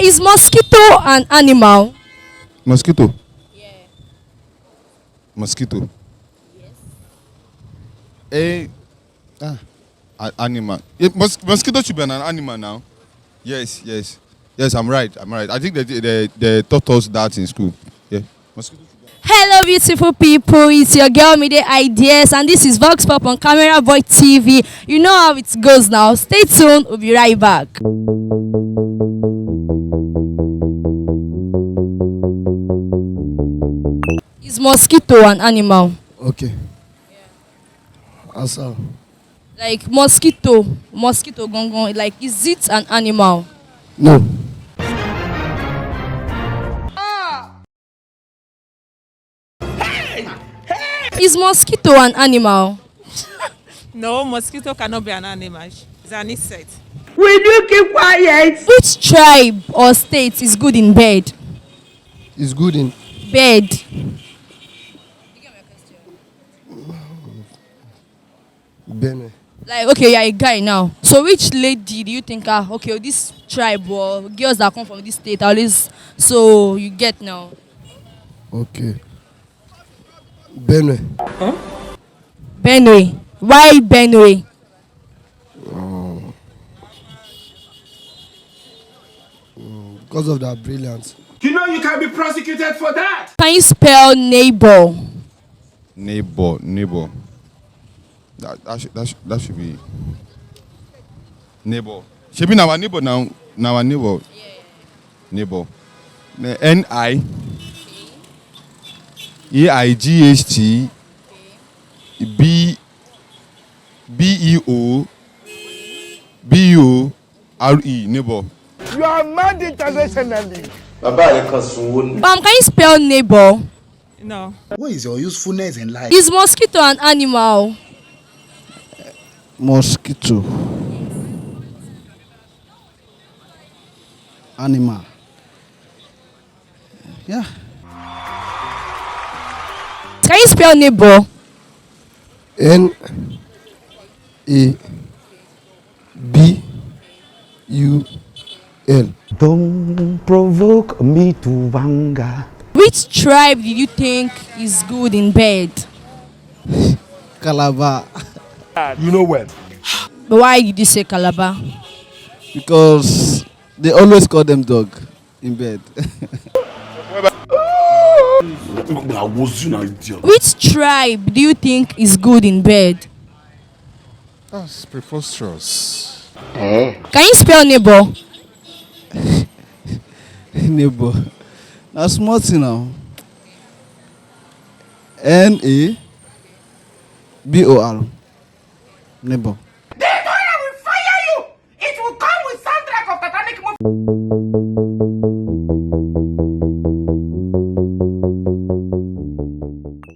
Is mosquito an animal? Mosquito. Mosquito. A animal. Mosquito should be an animal now. Yes, yes, yes. I'm right. I'm right. I think they taught us that in school. Yeah. Mosquito. Hello, beautiful people. It's your girl Mide Ideas, and this is Vox Pop on CameraBoy TV. You know how it goes now. Stay tuned. We'll be right back. Is mosquito an animal? Okay. Answer. Like mosquito gongon. Like, is it an animal? No. Is mosquito an animal? No, mosquito cannot be an animal. It's an insect. Will you keep quiet? Which tribe or state is good in bed? It's good in Bed. Benue. Like, okay, you're a guy now. So which lady do you think okay, this tribe or girls that come from this state always, so you get now? Okay. Benue. Benue. Why Benue? Because of their brilliance. You know you can be prosecuted for that. Can you spell neighbor? Neighbor. That should be neighbor. Should be our neighbor now. Now our neighbor. Neighbor. NIEIGHT BEOBURE neighbor. You are mad internationally. Can you spell neighbor? No. What is your usefulness in life? Is mosquito an animal? Mosquito. Animal. Yeah. Can you spell neighbor? NABUL. Don't provoke me to anger. Which tribe did you think is good in bed? Calabar. You know when? But why did you say Calabar? Because they always call them dog in bed. Which tribe do you think is good in bed? That's preposterous. Can you spell neighbor? Neighbor. Now small thing now. NABOR. Neighbor. The fire will fire you. It will come with soundtrack of Titanic movie.